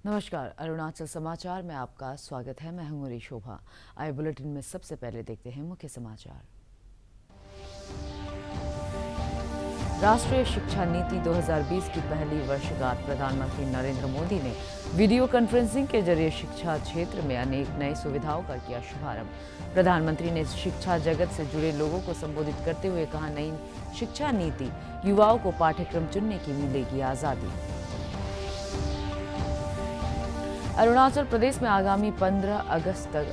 नमस्कार, अरुणाचल समाचार में आपका स्वागत है। मैं हूं शोभा। आए बुलेटिन में सबसे पहले देखते हैं मुख्य समाचार। राष्ट्रीय शिक्षा नीति 2020 की पहली वर्षगांठ प्रधानमंत्री नरेंद्र मोदी ने वीडियो कॉन्फ्रेंसिंग के जरिए शिक्षा क्षेत्र में अनेक नई सुविधाओं का किया शुभारंभ। प्रधानमंत्री ने शिक्षा जगत से जुड़े लोगों को संबोधित करते हुए कहा, नई शिक्षा नीति युवाओं को पाठ्यक्रम चुनने की मिलेगी आज़ादी। अरुणाचल प्रदेश में आगामी 15 अगस्त तक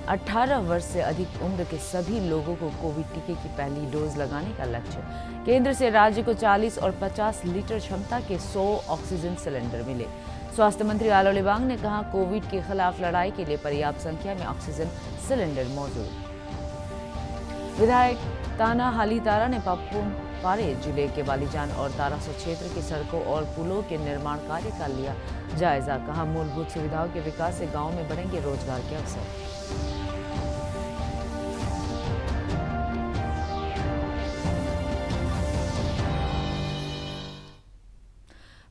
18 वर्ष से अधिक उम्र के सभी लोगों को कोविड टीके की पहली डोज लगाने का लक्ष्य। केंद्र से राज्य को 40 और 50 लीटर क्षमता के 100 ऑक्सीजन सिलेंडर मिले। स्वास्थ्य मंत्री आलो लिबांग ने कहा, कोविड के खिलाफ लड़ाई के लिए पर्याप्त संख्या में ऑक्सीजन सिलेंडर मौजूद। विधायक ताना हाली तारा ने पापुम पारे जिले के बालीजान और तारासो क्षेत्र की सड़कों और पुलों के निर्माण कार्य का लिया जायजा। कहा, मूलभूत सुविधाओं के विकास से गांव में बढ़ेंगे रोजगार के अवसर।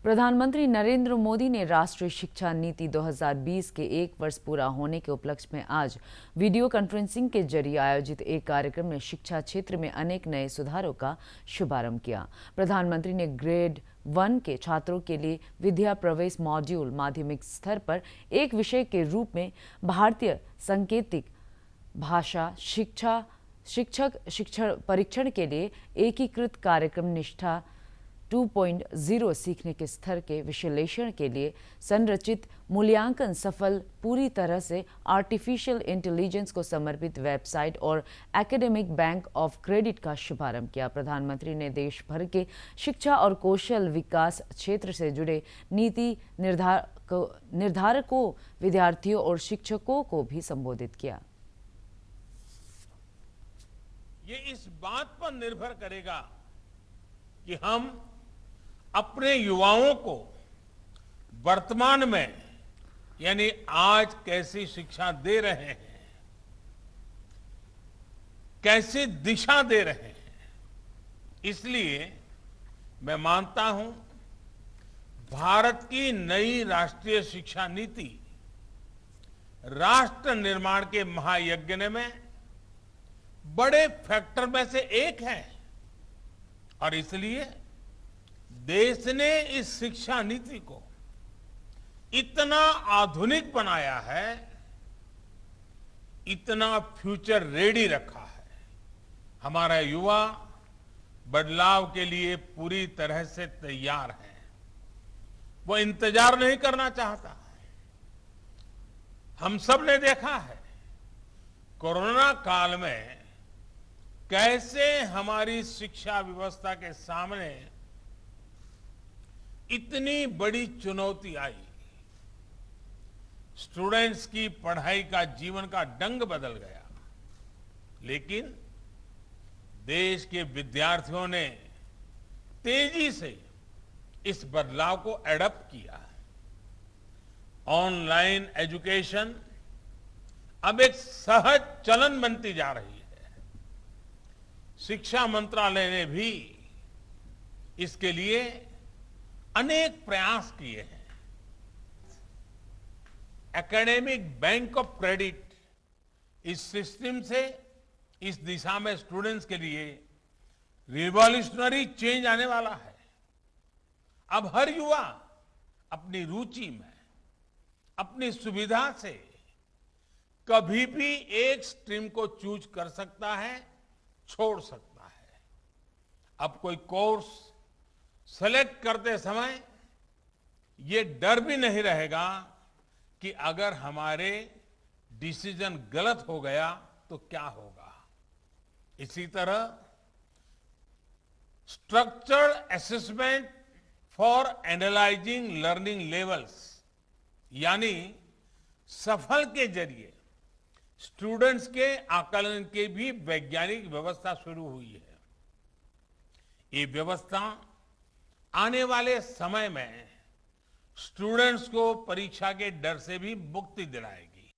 प्रधानमंत्री नरेंद्र मोदी ने राष्ट्रीय शिक्षा नीति 2020 के एक वर्ष पूरा होने के उपलक्ष्य में आज वीडियो कॉन्फ्रेंसिंग के जरिए आयोजित एक कार्यक्रम में शिक्षा क्षेत्र में अनेक नए सुधारों का शुभारंभ किया। प्रधानमंत्री ने ग्रेड 1 के छात्रों के लिए विद्या प्रवेश मॉड्यूल माध्यमिक स्तर पर एक विषय के रूप में भारतीय सांकेतिक भाषा शिक्षक शिक्षण परीक्षण के लिए एकीकृत कार्यक्रम निष्ठा 2.0 सीखने के स्तर के विश्लेषण के लिए संरचित मूल्यांकन सफल पूरी तरह से आर्टिफिशियल इंटेलिजेंस को समर्पित वेबसाइट और एकेडमिक बैंक ऑफ क्रेडिट का शुभारंभ किया। प्रधानमंत्री ने देश भर के शिक्षा और कौशल विकास क्षेत्र से जुड़े नीति निर्धारकों, विद्यार्थियों और शिक्षकों को भी संबोधित किया। ये इस बात पर निर्भर करेगा कि हम अपने युवाओं को वर्तमान में यानी आज कैसी शिक्षा दे रहे हैं, कैसी दिशा दे रहे हैं। इसलिए मैं मानता हूं, भारत की नई राष्ट्रीय शिक्षा नीति राष्ट्र निर्माण के महायज्ञ में बड़े फैक्टर में से एक है और इसलिए देश ने इस शिक्षा नीति को इतना आधुनिक बनाया है, इतना फ्यूचर रेडी रखा है। हमारा युवा बदलाव के लिए पूरी तरह से तैयार है। वो इंतजार नहीं करना चाहता। हम सब ने देखा है कोरोना काल में कैसे हमारी शिक्षा व्यवस्था के सामने इतनी बड़ी चुनौती आई। स्टूडेंट्स की पढ़ाई का जीवन का ढंग बदल गया, लेकिन देश के विद्यार्थियों ने तेजी से इस बदलाव को एडॉप्ट किया। ऑनलाइन एजुकेशन अब एक सहज चलन बनती जा रही है। शिक्षा मंत्रालय ने भी इसके लिए अनेक प्रयास किए हैं। एकेडमिक बैंक ऑफ क्रेडिट, इस सिस्टम से इस दिशा में स्टूडेंट्स के लिए रिवॉल्यूशनरी चेंज आने वाला है। अब हर युवा अपनी रुचि में, अपनी सुविधा से कभी भी एक स्ट्रीम को चूज कर सकता है, छोड़ सकता है। अब कोई कोर्स सेलेक्ट करते समय ये डर भी नहीं रहेगा कि अगर हमारे डिसीजन गलत हो गया तो क्या होगा। इसी तरह structured assessment for analysing learning levels यानी सफल के जरिए स्टूडेंट्स के आकलन की भी वैज्ञानिक व्यवस्था शुरू हुई है। ये व्यवस्था आने वाले समय में स्टूडेंट्स को परीक्षा के डर से भी मुक्ति दिलाएगी।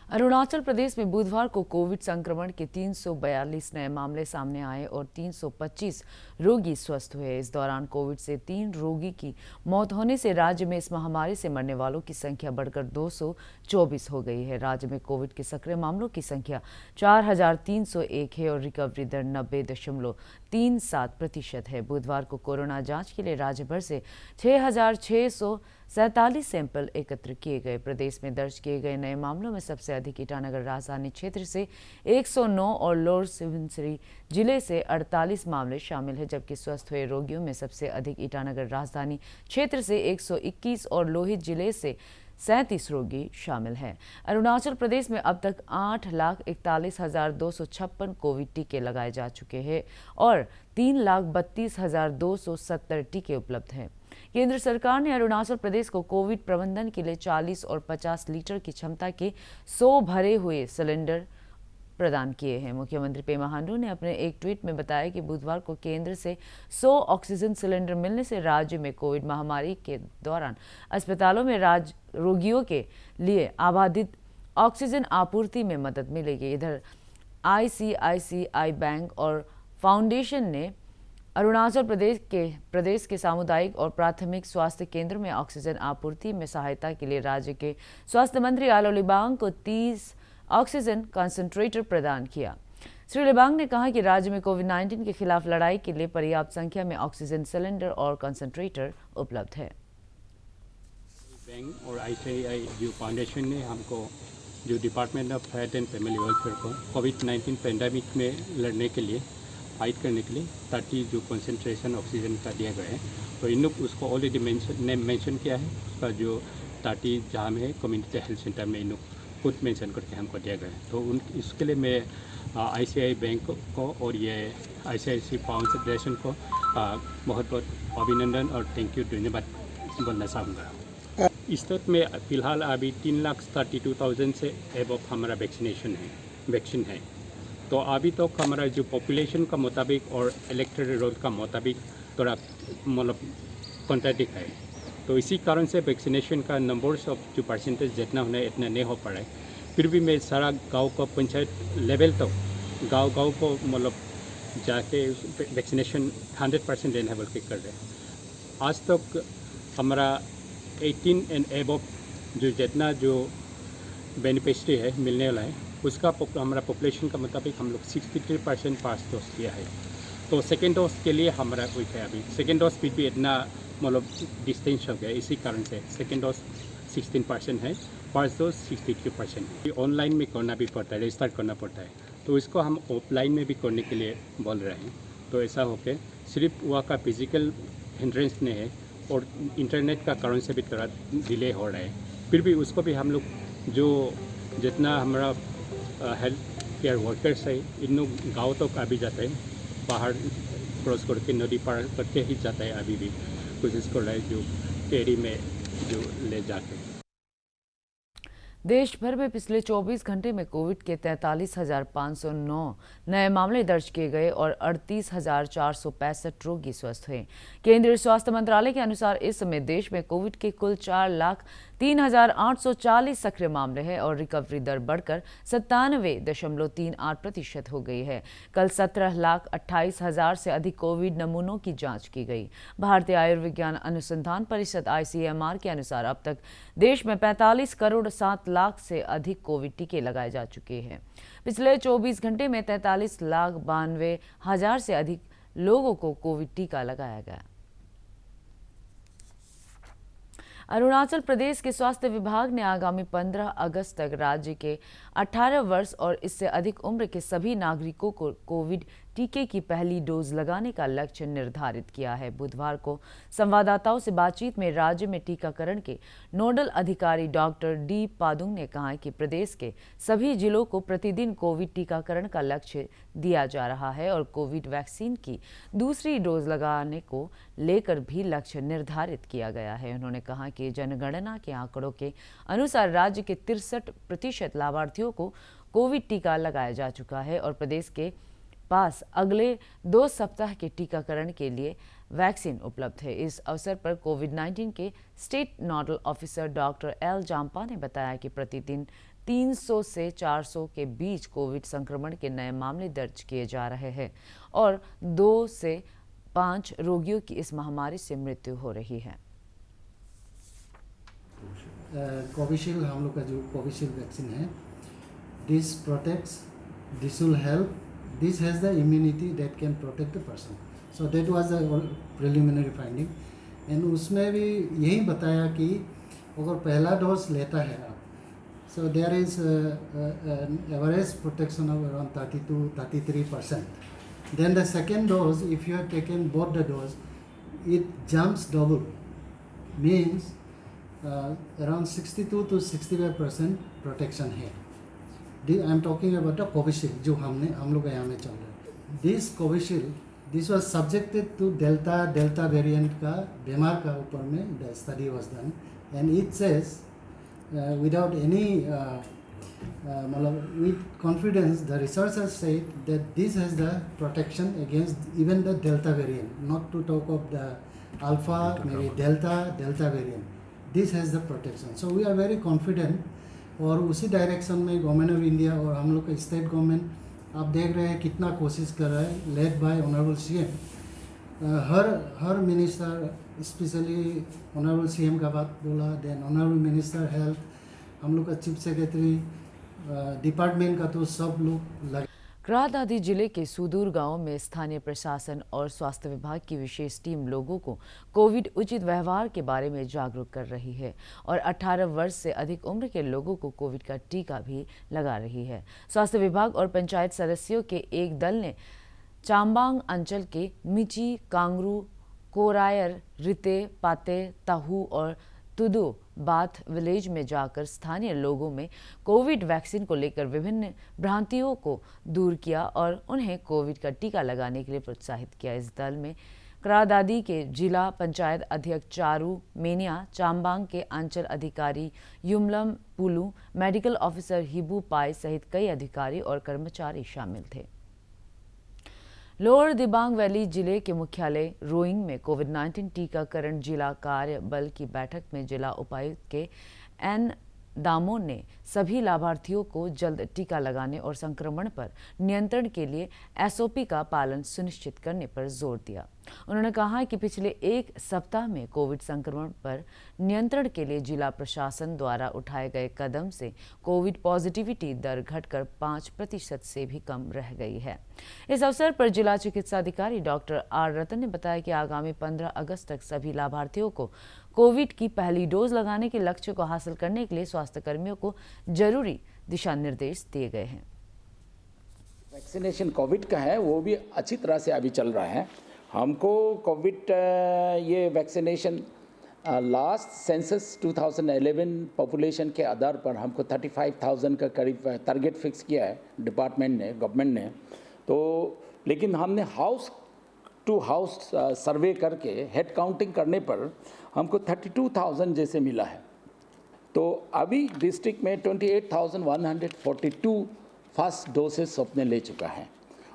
अरुणाचल प्रदेश में बुधवार को कोविड संक्रमण के 342 नए मामले सामने आए और 325 रोगी स्वस्थ हुए। इस दौरान कोविड से 3 रोगी की मौत होने से राज्य में इस महामारी से मरने वालों की संख्या बढ़कर 224 हो गई है। राज्य में कोविड के सक्रिय मामलों की संख्या 4,301 है और रिकवरी दर 90.37% है। बुधवार को कोरोना जांच के लिए राज्य भर से 6,647 सैंपल एकत्र किए गए। प्रदेश में दर्ज किए गए नए मामलों में सबसे अधिक ईटानगर राजधानी क्षेत्र से 109 और लोअर सुबनसिरी जिले से 48 मामले शामिल हैं, जबकि स्वस्थ हुए रोगियों में सबसे अधिक ईटानगर राजधानी क्षेत्र से 121 और लोहित जिले से 37 रोगी शामिल हैं। अरुणाचल प्रदेश में अब तक 8,41,256 कोविड टीके लगाए जा चुके हैं और 3,32,270 टीके उपलब्ध हैं। केंद्र सरकार ने अरुणाचल प्रदेश को कोविड प्रबंधन के लिए 40 और 50 लीटर की क्षमता के 100 भरे हुए सिलेंडर प्रदान किए हैं। मुख्यमंत्री पेमा खांडू ने अपने एक ट्वीट में बताया कि बुधवार को केंद्र से 100 ऑक्सीजन सिलेंडर मिलने से राज्य में कोविड महामारी के दौरान अस्पतालों में रोगियों के लिए आबादित ऑक्सीजन आपूर्ति में मदद मिलेगी। इधर ICICI बैंक और फाउंडेशन ने अरुणाचल प्रदेश के सामुदायिक और प्राथमिक स्वास्थ्य केंद्र में ऑक्सीजन आपूर्ति में सहायता के लिए राज्य के स्वास्थ्य मंत्री आलो लिबांग को 30 ऑक्सीजन कंसंट्रेटर प्रदान किया। श्री लिबांग ने कहा कि राज्य में कोविड-19 के खिलाफ लड़ाई के लिए पर्याप्त संख्या में ऑक्सीजन सिलेंडर और कंसंट्रेटर उपलब्ध है। बैंक और ICICI जो फाउंडेशन ने हमको जो department of health and family welfare को कोविड-19 पैंडेमिक में लड़ने के लिए फाइट करने के लिए 30 जो कंसंट्रेशन ऑक्सीजन का दिया गया है, तो इन लोग उसको ऑलरेडी मेंशन किया है। उसका जो 30 जहाँ में है कम्युनिटी हेल्थ सेंटर में इन लोग खुद मेंशन करके हमको दिया गया है। तो इसके लिए मैं ICICI बैंक को और ये ICICI फाउंडेशन को बहुत बहुत अभिनंदन और थैंक यू धन्यवाद बोलना चाहूँगा। स्टेट में फिलहाल अभी 3,32,000 से एबव हमारा वैक्सीन है। तो अभी तक हमारा जो पॉपुलेशन का मुताबिक और इलेक्टोरल रोल का मुताबिक थोड़ा मतलब कॉन्ट्राडिक्ट है। तो इसी कारण से वैक्सीनेशन का नंबर्स ऑफ जो परसेंटेज जितना होना है इतना नहीं हो पा रहा है। फिर भी मैं सारा गांव को पंचायत लेवल तक गांव को मतलब जाके वैक्सीनेशन 100% एनेबल के कर रहे हैं। आज तक हमारा 18 एंड एबव जो जितना जो बेनिफिशरी है मिलने वाला है उसका हमारा पॉपुलेशन का मुताबिक हम लोग 63% पास डोज किया है। तो सेकेंड डोज के लिए हमारा वीक है अभी। सेकेंड डोज फिर भी इतना मतलब डिस्टेंस हो गया, इसी कारण से सेकेंड डोज 16% है, फर्स्ट डोज 63%। ऑनलाइन में करना भी पड़ता है, रजिस्टर करना पड़ता है, तो इसको हम ऑफलाइन में भी करने के लिए बोल रहे हैं। तो ऐसा होकर सिर्फ वहाँ का फिजिकल हिंड्रेंस नहीं है और इंटरनेट का कारण से भी थोड़ा डिले हो रहा है। फिर भी उसको भी हम लोग जो जितना हमारा हेल्थ केयर वर्कर्स है इन लोग गाँव तक अभी जाते हैं, बाहर क्रॉस करके नदी पार करके ही जाता है। अभी भी कोशिश कर रहा है जो फेरी में जो ले जाते हैं। देश भर में पिछले 24 घंटे में कोविड के 43,509 नए मामले दर्ज किए गए और 38,465 रोगी स्वस्थ हुए। केंद्रीय स्वास्थ्य मंत्रालय के अनुसार इस समय देश में कोविड के कुल 4,03,840 सक्रिय मामले हैं और रिकवरी दर बढ़कर 97.38% हो गई है। कल 17,28,000 से अधिक कोविड नमूनों की जांच की गई। भारतीय आयुर्विज्ञान अनुसंधान परिषद ICMR के अनुसार अब तक देश में 45 करोड़ 7 लाख से अधिक कोविड टीके लगाए जा चुके हैं। पिछले 24 घंटे में 43,92,000 से अधिक लोगों को कोविड टीका लगाया गया। अरुणाचल प्रदेश के स्वास्थ्य विभाग ने आगामी 15 अगस्त तक राज्य के 18 वर्ष और इससे अधिक उम्र के सभी नागरिकों को कोविड टीके की पहली डोज लगाने का लक्ष्य निर्धारित किया है। बुधवार को संवाददाताओं से बातचीत में राज्य में टीकाकरण के नोडल अधिकारी डॉक्टर डी पादुंग ने कहा कि प्रदेश के सभी जिलों को प्रतिदिन कोविड टीकाकरण का लक्ष्य दिया जा रहा है और कोविड वैक्सीन की दूसरी डोज लगाने को लेकर भी लक्ष्य निर्धारित किया गया है। उन्होंने कहा कि जनगणना के आंकड़ों के अनुसार राज्य के 63% लाभार्थियों को कोविड टीका लगाया जा चुका है और प्रदेश के पास अगले 2 सप्ताह के टीकाकरण के लिए वैक्सीन उपलब्ध है। इस अवसर पर कोविड-19 के state nodal officer doctor L Jampa ने बताया कि प्रतिदिन 300 से 400 के बीच कोविड संक्रमण के नए मामले दर्ज किए जा रहे हैं और 2 से 5 रोगियों की इस महामारी से मृत्यु हो रही है। कोविशील्ड हम लोग का जो कोविशील्ड वैक्सीन है, this protects, this will help, this has the immunity that can protect the person. So that was the preliminary finding. And उसमें भी यही बताया कि अगर पहला डोज लेता है आप, so there is average protection of around 32-33%। Then the second dose, if you have taken both the dose, it jumps double, means around 62 to 65% protection है। I am talking about the Covishield जो हम लोग यहाँ में चल रहा है। This Covishield, this was subjected to delta variant का बीमार का ऊपर में the study was done and it says without any मतलब with confidence the researchers said that this has the protection against even the delta variant, not to talk of the alpha, may delta variant, this has the protection. So we are very confident. और उसी direction में government of India और हम लोग का state government आप देख रहे हैं कितना कोशिश कर रहा है, led by honourable CM. Her minister, specially honourable CM का बात बोला, देन ऑनरेबल मिनिस्टर हेल्थ, हम लोग का चीफ सेक्रेटरी डिपार्टमेंट का, तो सब लोग लगे। क्रादादी जिले के सुदूर गांव में स्थानीय प्रशासन और स्वास्थ्य विभाग की विशेष टीम लोगों को कोविड उचित व्यवहार के बारे में जागरूक कर रही है और 18 वर्ष से अधिक उम्र के लोगों को कोविड का टीका भी लगा रही है। स्वास्थ्य विभाग और पंचायत सदस्यों के एक दल ने चांबांग अंचल के मिची, कांगरू, कोरायर, रिते, पाते, ताहू और तुदु बाथ विलेज में जाकर स्थानीय लोगों में कोविड वैक्सीन को लेकर विभिन्न भ्रांतियों को दूर किया और उन्हें कोविड का टीका लगाने के लिए प्रोत्साहित किया। इस दल में क्रादादी के जिला पंचायत अध्यक्ष चारू मेनिया, चांबांग के अंचल अधिकारी युमलम पुलू, मेडिकल ऑफिसर हिबू पाई सहित कई अधिकारी और कर्मचारी शामिल थे। लोअर दिबांग वैली जिले के मुख्यालय रोइंग में कोविड-19 टीकाकरण जिला कार्य बल की बैठक में जिला उपायुक्त के एन दामों ने सभी लाभार्थियों को जल्द टीका लगाने और संक्रमण पर नियंत्रण के लिए एसओपी का पालन सुनिश्चित करने पर जोर दिया। उन्होंने कहा कि पिछले एक सप्ताह में कोविड संक्रमण पर नियंत्रण के लिए जिला प्रशासन द्वारा उठाए गए कदम से कोविड पॉजिटिविटी दर घटकर 5% से भी कम रह गई है। इस अवसर पर जिला चिकित्सा अधिकारी डॉक्टर आर रतन ने बताया कि आगामी 15 अगस्त तक सभी लाभार्थियों को कोविड की पहली डोज लगाने के लक्ष्य को हासिल करने के लिए स्वास्थ्य कर्मियों को जरूरी दिशा निर्देश दिए गए हैं। वैक्सीनेशन कोविड का है वो भी अच्छी तरह से अभी चल रहा है। हमको कोविड ये वैक्सीनेशन लास्ट सेंसस 2011 पॉपुलेशन के आधार पर हमको 35,000 का करीब टारगेट फिक्स किया है डिपार्टमेंट ने, गवर्नमेंट ने। तो लेकिन हमने हाउस टू हाउस सर्वे करके हेड काउंटिंग करने पर हमको 32,000 जैसे मिला है। तो अभी डिस्ट्रिक्ट में 28,142 फर्स्ट डोसेस अपने ले चुका है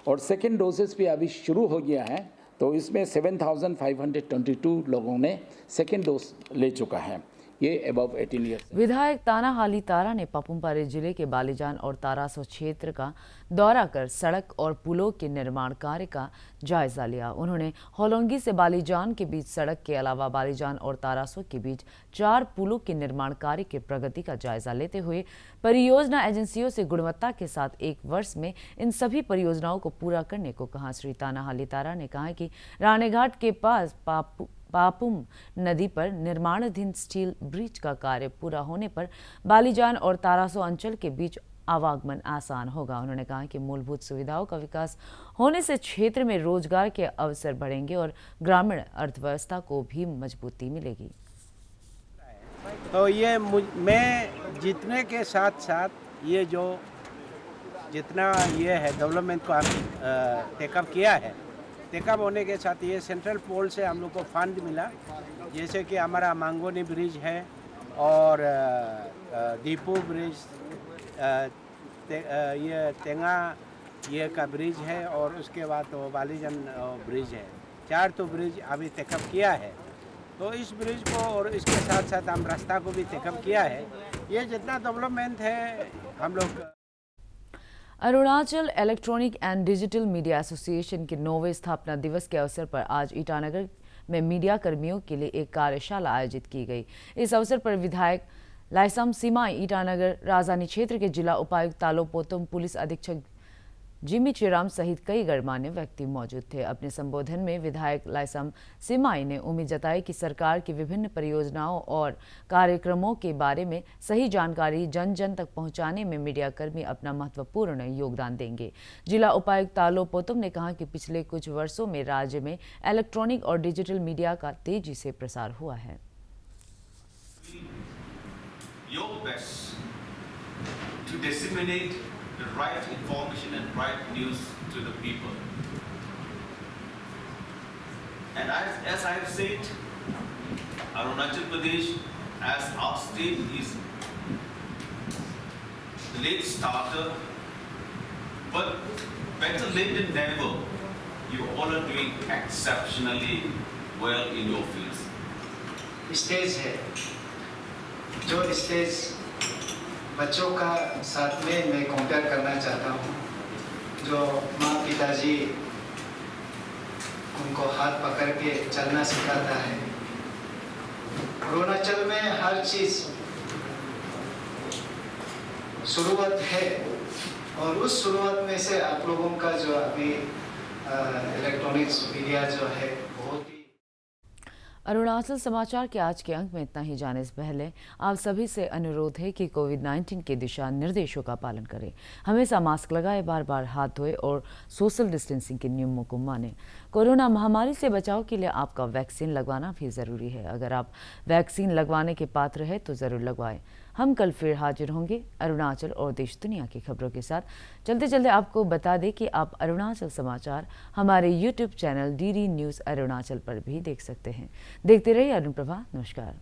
और सेकेंड डोसेस भी अभी शुरू हो गया है। तो इसमें 7,522 लोगों ने सेकेंड डोज ले चुका है, ये अबव 18 ईयर्स। विधायक ताना हाली तारा ने पापुमपारे जिले के बालीजान और तारासो क्षेत्र का दौरा कर सड़क और पुलों के निर्माण कार्य का जायजा लिया। उन्होंने होलोंगी से बालीजान के बीच सड़क के अलावा बालीजान और तारासो के बीच 4 पुलों के निर्माण कार्य की प्रगति का जायजा लेते हुए परियोजना एजेंसियों से गुणवत्ता के साथ 1 वर्ष में इन सभी परियोजनाओं को पूरा करने को कहा। श्री ताना हाली तारा ने कहा कि रानीघाट के पास पापुम नदी पर निर्माणाधीन स्टील ब्रिज का कार्य पूरा होने पर बालीजान और तारासो अंचल के बीच आवागमन आसान होगा। उन्होंने कहा कि मूलभूत सुविधाओं का विकास होने से क्षेत्र में रोजगार के अवसर बढ़ेंगे और ग्रामीण अर्थव्यवस्था को भी मजबूती मिलेगी। तो ये मैं जीतने के साथ साथ ये जो जितना ये है डेवलपमेंट को हम टेकअप किया है, टेकअप होने के साथ ये सेंट्रल पोल से हम लोग को फंड मिला, जैसे कि हमारा मांगोनी ब्रिज है और दीपू ब्रिज, ये तेंगा ये का ब्रिज है और उसके बाद तो बालीजन ब्रिज है। 4 तो ब्रिज अभी टेकअप किया है। तो इस ब्रिज को और इसके साथ साथ हम रास्ता को भी टेकअप किया है। ये जितना डेवलपमेंट है हम लोग Arunachal electronic and digital media association के 9वें स्थापना दिवस के अवसर पर आज ईटानगर में मीडिया कर्मियों के लिए एक कार्यशाला आयोजित की गई। इस अवसर पर विधायक लाइसम सिमाई, ईटानगर राजधानी क्षेत्र के जिला उपायुक्त तालो पोतुम, पुलिस अधीक्षक जिमी चिराम सहित कई गणमान्य व्यक्ति मौजूद थे। अपने संबोधन में विधायक लाइसम सिमाई ने उम्मीद जताई कि सरकार की विभिन्न परियोजनाओं और कार्यक्रमों के बारे में सही जानकारी जन जन तक पहुंचाने में मीडियाकर्मी अपना महत्वपूर्ण योगदान देंगे। जिला उपायुक्त तालो पोतुम ने कहा कि पिछले कुछ वर्षों में राज्य में इलेक्ट्रॉनिक और डिजिटल मीडिया का तेजी से प्रसार हुआ है। Your best to disseminate the right information and right news to the people. And as I have said, Arunachal Pradesh as our state is late starter, but better late than never. You all are doing exceptionally well in your fields. Stage है, जो stage बच्चों का साथ में मैं compare करना चाहता हूँ, जो माँ पिताजी उनको हाथ पकड़ के चलना सिखाता है। अरुणाचल में हर चीज़ शुरुआत है और उस शुरुआत में से आप लोगों का जो अभी इलेक्ट्रॉनिक्स मीडिया जो है बहुत ही। अरुणाचल समाचार के आज के अंक में इतना ही। जाने से पहले आप सभी से अनुरोध है कि कोविड-19 के दिशा निर्देशों का पालन करें। हमेशा मास्क लगाएं, बार बार हाथ धोएं और सोशल डिस्टेंसिंग के नियमों को मानें। कोरोना महामारी से बचाव के लिए आपका वैक्सीन लगवाना भी ज़रूरी है। अगर आप वैक्सीन लगवाने के पात्र हैं तो ज़रूर लगवाएं। हम कल फिर हाजिर होंगे अरुणाचल और देश दुनिया की खबरों के साथ। चलते चलते आपको बता दें कि आप अरुणाचल समाचार हमारे YouTube channel DD news Arunachal पर भी देख सकते हैं। देखते रहिए अरुण प्रभा। नमस्कार।